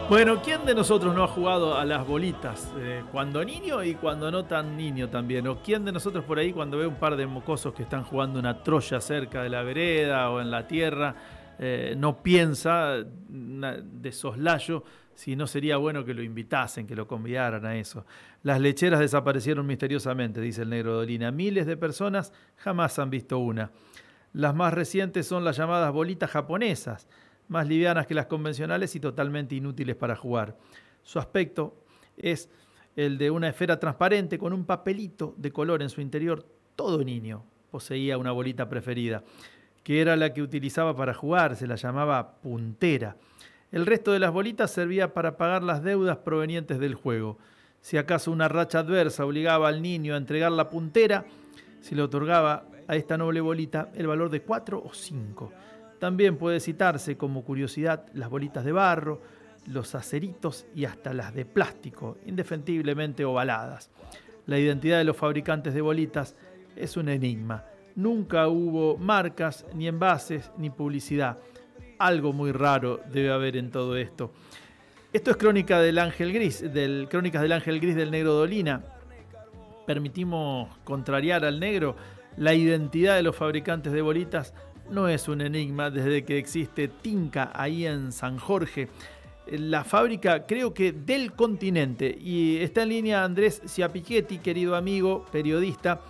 Bueno, ¿quién de nosotros no ha jugado a las bolitas? Cuando niño y cuando no tan niño también. ¿O quién de nosotros por ahí cuando ve un par de mocosos que están jugando una troya cerca de la vereda o en la tierra, no piensa de soslayo si no sería bueno que lo invitasen, que lo convidaran a eso? Las lecheras desaparecieron misteriosamente, dice el negro Dolina. Miles de personas jamás han visto una. Las más recientes son las llamadas bolitas japonesas, más livianas que las convencionales y totalmente inútiles para jugar. Su aspecto es el de una esfera transparente con un papelito de color en su interior. Todo niño poseía una bolita preferida, que era la que utilizaba para jugar, se la llamaba puntera. El resto de las bolitas servía para pagar las deudas provenientes del juego. Si acaso una racha adversa obligaba al niño a entregar la puntera, se le otorgaba a esta noble bolita el valor de 4 o 5. También puede citarse como curiosidad las bolitas de barro, los aceritos y hasta las de plástico, indefectiblemente ovaladas. La identidad de los fabricantes de bolitas es un enigma. Nunca hubo marcas, ni envases, ni publicidad. Algo muy raro debe haber en todo esto. Esto es Crónicas del Ángel Gris del Negro Dolina. Permitimos contrariar al negro. La identidad de los fabricantes de bolitas no es un enigma desde que existe Tinca ahí en San Jorge. La fábrica, creo que del continente. Y está en línea Andrés Ciapichetti, querido amigo, periodista,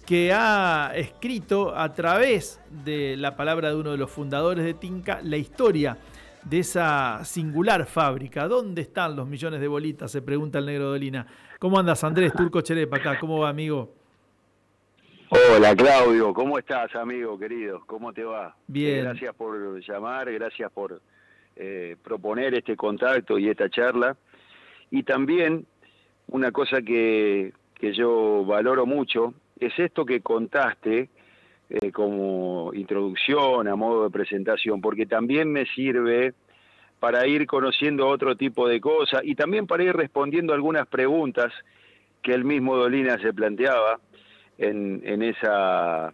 que ha escrito a través de la palabra de uno de los fundadores de Tinca la historia de esa singular fábrica. ¿Dónde están los millones de bolitas?, se pregunta el negro Dolina. ¿Cómo andas, Andrés? Turco Cherepa acá. ¿Cómo va, amigo? Hola, Claudio, ¿cómo estás, amigo querido? ¿Cómo te va? Bien. Gracias por llamar, gracias por proponer este contacto y esta charla. Y también una cosa que yo valoro mucho es esto que contaste como introducción, a modo de presentación, porque también me sirve para ir conociendo otro tipo de cosas y también para ir respondiendo algunas preguntas que el mismo Dolina se planteaba en esa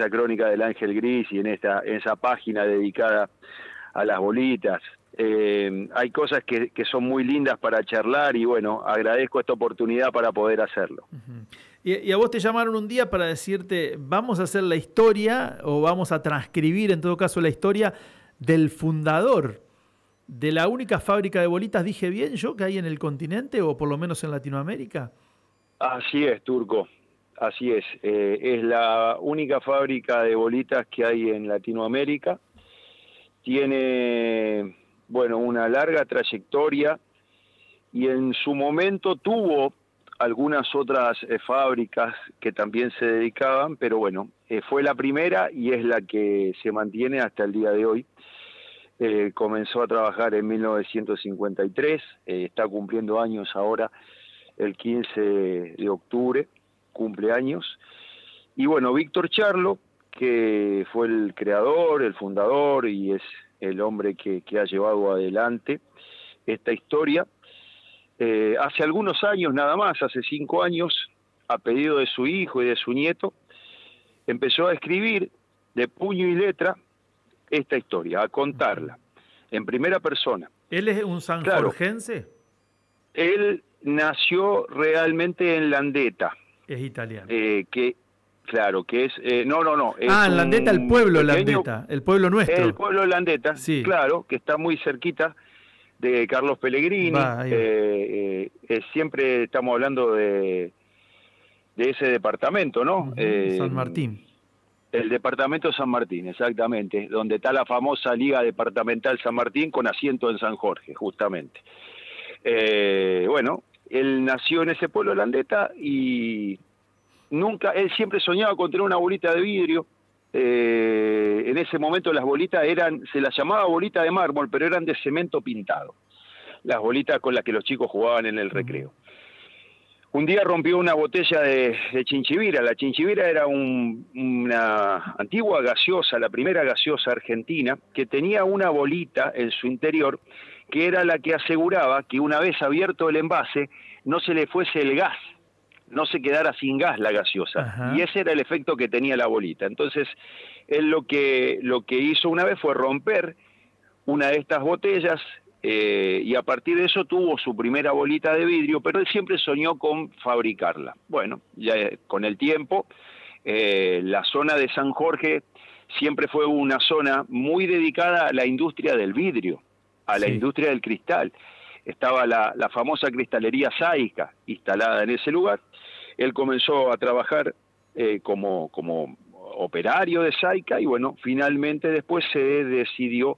crónica del Ángel Gris y en esa página dedicada a las bolitas. Hay cosas que son muy lindas para charlar y bueno, agradezco esta oportunidad para poder hacerlo. Uh-huh. Y a vos te llamaron un día para decirte, vamos a hacer la historia o vamos a transcribir en todo caso la historia del fundador de la única fábrica de bolitas, dije bien yo, que hay en el continente o por lo menos en Latinoamérica. Así es, Turco. Así es la única fábrica de bolitas que hay en Latinoamérica. Tiene, bueno, una larga trayectoria y en su momento tuvo algunas otras fábricas que también se dedicaban, pero bueno, fue la primera y es la que se mantiene hasta el día de hoy. Comenzó a trabajar en 1953, está cumpliendo años ahora, el 15 de octubre. Cumpleaños. Y bueno, Víctor Charlo, que fue el creador, el fundador y es el hombre que ha llevado adelante esta historia, hace algunos años nada más, hace 5 años, a pedido de su hijo y de su nieto, empezó a escribir de puño y letra esta historia, a contarla en primera persona. ¿Él es un sanjorgense? Claro, él nació realmente en Landeta. Es italiano. Claro, que es... no. Es en Landeta, el pueblo pequeño, Landeta, el pueblo nuestro. El pueblo de Landeta, sí. Claro, que está muy cerquita de Carlos Pellegrini. Siempre estamos hablando de ese departamento, ¿no? San Martín. El departamento San Martín, exactamente, donde está la famosa Liga Departamental San Martín con asiento en San Jorge, justamente. Bueno... Él nació en ese pueblo de Landeta y él siempre soñaba con tener una bolita de vidrio. En ese momento las bolitas se las llamaba bolita de mármol, pero eran de cemento pintado. Las bolitas con las que los chicos jugaban en el recreo. Un día rompió una botella de chinchivira. La chinchivira era una antigua gaseosa, la primera gaseosa argentina, que tenía una bolita en su interior que era la que aseguraba que una vez abierto el envase no se le fuese el gas, no se quedara sin gas la gaseosa. Ajá. Y ese era el efecto que tenía la bolita. Entonces, él lo que hizo una vez fue romper una de estas botellas, y a partir de eso tuvo su primera bolita de vidrio, pero él siempre soñó con fabricarla. Bueno, ya con el tiempo, la zona de San Jorge siempre fue una zona muy dedicada a la industria del vidrio, a la industria del cristal. Estaba la famosa cristalería Saica instalada en ese lugar. Él comenzó a trabajar como operario de Saica y bueno, finalmente después se decidió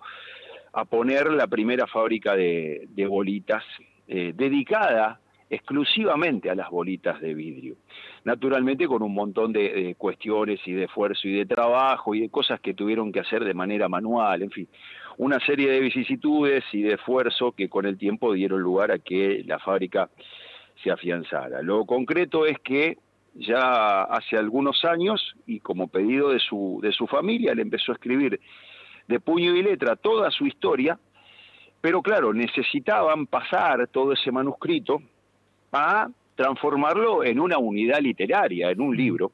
a poner la primera fábrica de bolitas dedicada exclusivamente a las bolitas de vidrio. Naturalmente con un montón de cuestiones y de esfuerzo y de trabajo y de cosas que tuvieron que hacer de manera manual, en fin, una serie de vicisitudes y de esfuerzo que con el tiempo dieron lugar a que la fábrica se afianzara. Lo concreto es que ya hace algunos años, y como pedido de su familia, le empezó a escribir de puño y letra toda su historia, pero claro, necesitaban pasar todo ese manuscrito a transformarlo en una unidad literaria, en un libro.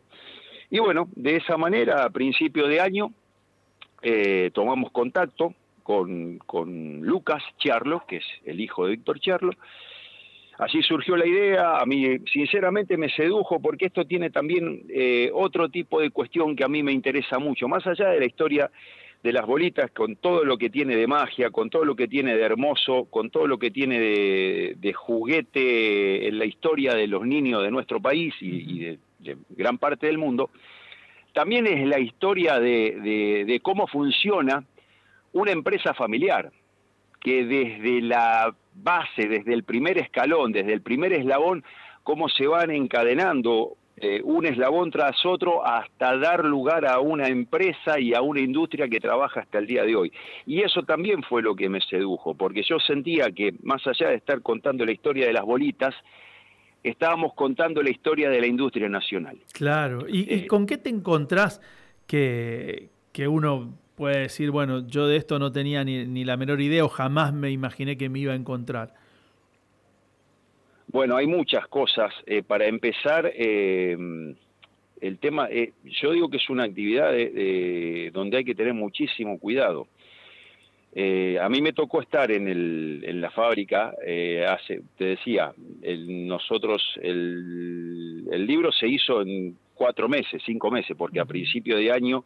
Y bueno, de esa manera, a principio de año, tomamos contacto con Lucas Charlo, que es el hijo de Víctor Charlo. Así surgió la idea. A mí sinceramente me sedujo porque esto tiene también otro tipo de cuestión que a mí me interesa mucho, más allá de la historia de las bolitas, con todo lo que tiene de magia, con todo lo que tiene de hermoso, con todo lo que tiene de juguete en la historia de los niños de nuestro país y de gran parte del mundo. También es la historia de cómo funciona una empresa familiar, que desde la base, desde el primer escalón, desde el primer eslabón, cómo se van encadenando un eslabón tras otro hasta dar lugar a una empresa y a una industria que trabaja hasta el día de hoy. Y eso también fue lo que me sedujo, porque yo sentía que más allá de estar contando la historia de las bolitas, estábamos contando la historia de la industria nacional. Claro. ¿Y con qué te encontrás que uno puede decir, bueno, yo de esto no tenía ni la menor idea o jamás me imaginé que me iba a encontrar? Bueno, hay muchas cosas. Para empezar, el tema, yo digo que es una actividad donde hay que tener muchísimo cuidado. A mí me tocó estar en la fábrica, te decía, el libro se hizo en 4 meses, 5 meses, porque a principio de año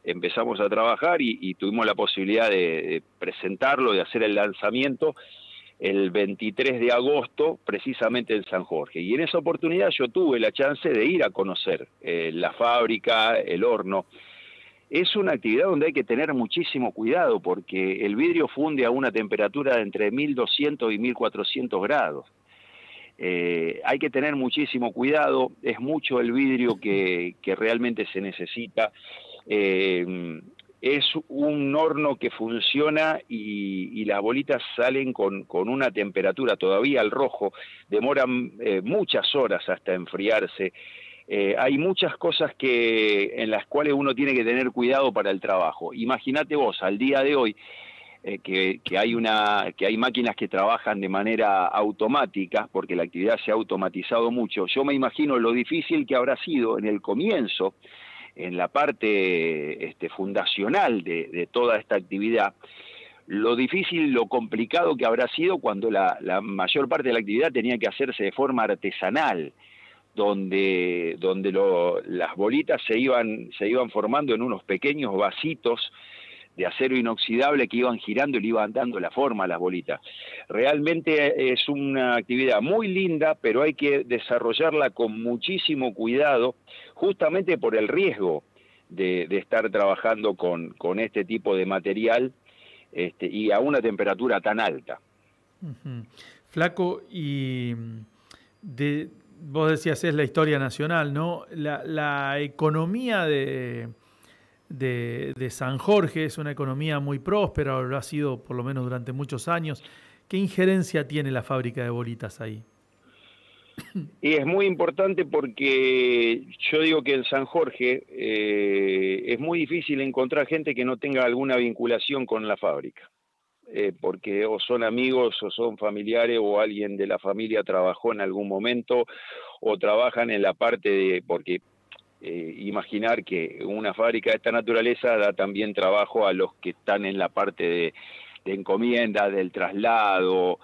empezamos a trabajar y tuvimos la posibilidad de presentarlo, de hacer el lanzamiento el 23 de agosto, precisamente en San Jorge. Y en esa oportunidad yo tuve la chance de ir a conocer la fábrica, el horno. Es una actividad donde hay que tener muchísimo cuidado porque el vidrio funde a una temperatura de entre 1200 y 1400 grados. Hay que tener muchísimo cuidado, es mucho el vidrio que realmente se necesita. Es un horno que funciona y las bolitas salen con una temperatura todavía al rojo, demoran muchas horas hasta enfriarse. Hay muchas cosas en las cuales uno tiene que tener cuidado para el trabajo. Imagínate vos, al día de hoy, que hay máquinas que trabajan de manera automática, porque la actividad se ha automatizado mucho. Yo me imagino lo difícil que habrá sido en el comienzo, en la parte fundacional de toda esta actividad, lo difícil, lo complicado que habrá sido cuando la mayor parte de la actividad tenía que hacerse de forma artesanal, donde las bolitas se iban formando en unos pequeños vasitos de acero inoxidable que iban girando y le iban dando la forma a las bolitas. Realmente es una actividad muy linda, pero hay que desarrollarla con muchísimo cuidado, justamente por el riesgo de estar trabajando con este tipo de material y a una temperatura tan alta. Flaco, y vos decías es la historia nacional, ¿no? La economía de San Jorge es una economía muy próspera, lo ha sido por lo menos durante muchos años. ¿Qué injerencia tiene la fábrica de bolitas ahí? Y es muy importante porque yo digo que en San Jorge es muy difícil encontrar gente que no tenga alguna vinculación con la fábrica, porque o son amigos o son familiares o alguien de la familia trabajó en algún momento o trabajan en la parte porque imaginar que una fábrica de esta naturaleza da también trabajo a los que están en la parte encomiendas, del traslado,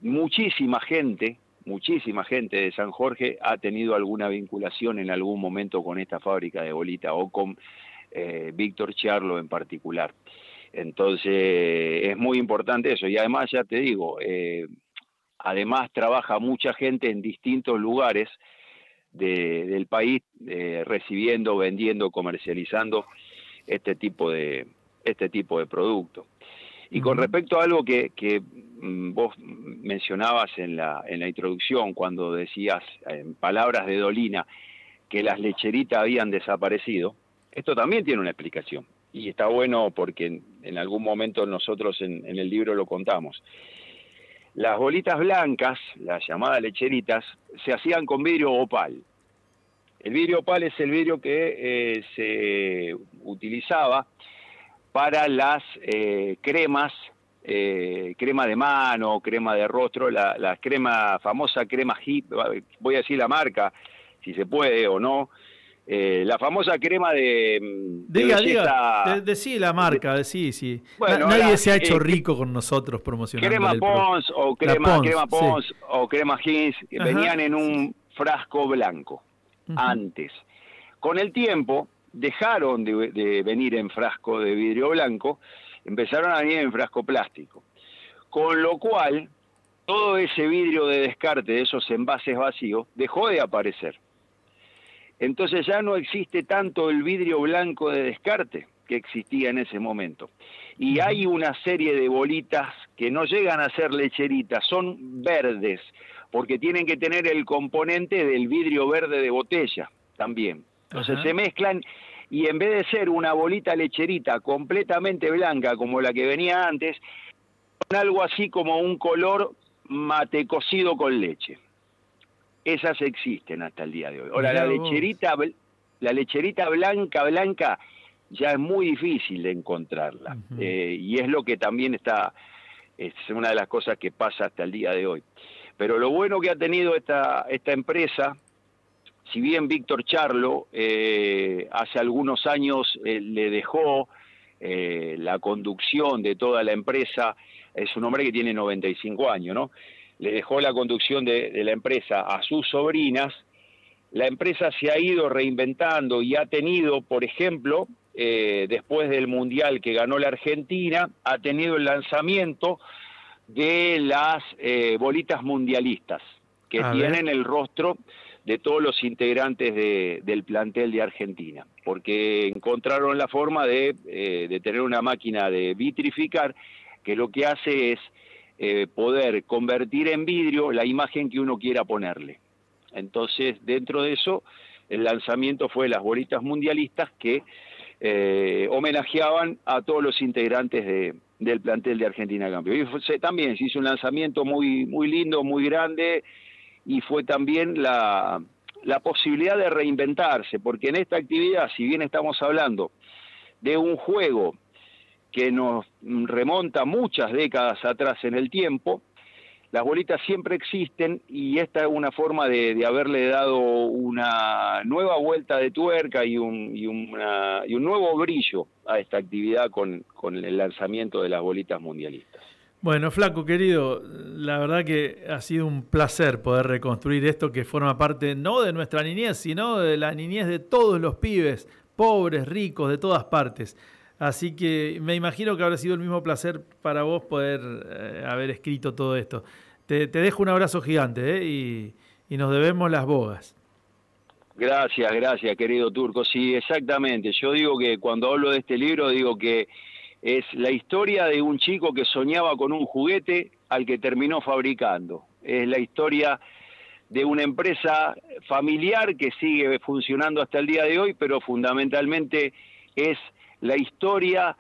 muchísima gente de San Jorge ha tenido alguna vinculación en algún momento con esta fábrica de bolitas o con Víctor Charlo en particular. Entonces es muy importante eso, y además ya te digo, además trabaja mucha gente en distintos lugares del país, recibiendo, vendiendo, comercializando este tipo de producto. Y con respecto a algo que vos mencionabas en la introducción, cuando decías en palabras de Dolina que las lecheritas habían desaparecido, esto también tiene una explicación. Y está bueno porque en algún momento nosotros en el libro lo contamos. Las bolitas blancas, las llamadas lecheritas, se hacían con vidrio opal. El vidrio opal es el vidrio que se utilizaba para las cremas, crema de mano, crema de rostro, la famosa crema HIP, voy a decir la marca, si se puede o no, la famosa crema de belleza. Decí la marca, sí. Bueno, nadie se ha hecho rico con nosotros promocionando. Crema Pons o crema Pons sí. O crema Hins, que venían en un frasco blanco antes. Con el tiempo dejaron de venir en frasco de vidrio blanco, empezaron a venir en frasco plástico. Con lo cual, todo ese vidrio de descarte de esos envases vacíos dejó de aparecer. Entonces ya no existe tanto el vidrio blanco de descarte que existía en ese momento. Y hay una serie de bolitas que no llegan a ser lecheritas, son verdes, porque tienen que tener el componente del vidrio verde de botella también. Entonces se mezclan y en vez de ser una bolita lecherita completamente blanca como la que venía antes, con algo así como un color mate cocido con leche. Esas existen hasta el día de hoy. Ahora, la lecherita blanca ya es muy difícil de encontrarla. Y es lo que también es una de las cosas que pasa hasta el día de hoy. Pero lo bueno que ha tenido esta empresa, si bien Víctor Charlo hace algunos años le dejó la conducción de toda la empresa, es un hombre que tiene 95 años, ¿no? Le dejó la conducción de la empresa a sus sobrinas. La empresa se ha ido reinventando y ha tenido, por ejemplo, después del Mundial que ganó la Argentina, ha tenido el lanzamiento de las bolitas mundialistas, que tienen el rostro de todos los integrantes del plantel de Argentina, porque encontraron la forma de tener una máquina de vitrificar que lo que hace es poder convertir en vidrio la imagen que uno quiera ponerle. Entonces, dentro de eso, el lanzamiento fue las bolitas mundialistas que homenajeaban a todos los integrantes del plantel de Argentina campeón. Y también se hizo un lanzamiento muy lindo, muy grande, y fue también la posibilidad de reinventarse, porque en esta actividad, si bien estamos hablando de un juego que nos remonta muchas décadas atrás en el tiempo, las bolitas siempre existen, y esta es una forma de haberle dado una nueva vuelta de tuerca y un nuevo brillo a esta actividad con el lanzamiento de las bolitas mundialistas. Bueno, Flaco querido, la verdad que ha sido un placer poder reconstruir esto que forma parte no de nuestra niñez, sino de la niñez de todos los pibes, pobres, ricos, de todas partes. Así que me imagino que habrá sido el mismo placer para vos poder haber escrito todo esto. Te dejo un abrazo gigante y nos debemos las bogas. Gracias, querido Turco. Sí, exactamente. Yo digo que cuando hablo de este libro, digo que es la historia de un chico que soñaba con un juguete al que terminó fabricando. Es la historia de una empresa familiar que sigue funcionando hasta el día de hoy, pero fundamentalmente es la historia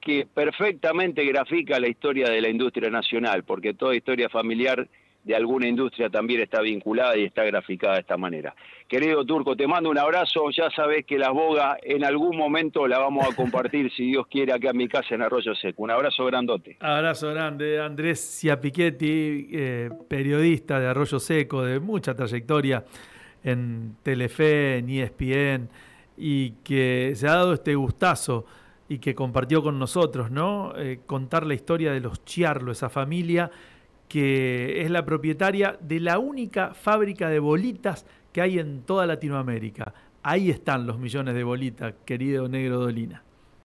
que perfectamente grafica la historia de la industria nacional, porque toda historia familiar de alguna industria también está vinculada y está graficada de esta manera. Querido Turco, te mando un abrazo, ya sabés que las bogas en algún momento la vamos a compartir, si Dios quiere, acá en mi casa en Arroyo Seco. Un abrazo grandote. Abrazo grande, Andrés Ciapichetti, periodista de Arroyo Seco, de mucha trayectoria en Telefe, en ESPN, y que se ha dado este gustazo y que compartió con nosotros, ¿no? Contar la historia de los Chiarlo, esa familia que es la propietaria de la única fábrica de bolitas que hay en toda Latinoamérica. Ahí están los millones de bolitas, querido Negro Dolina.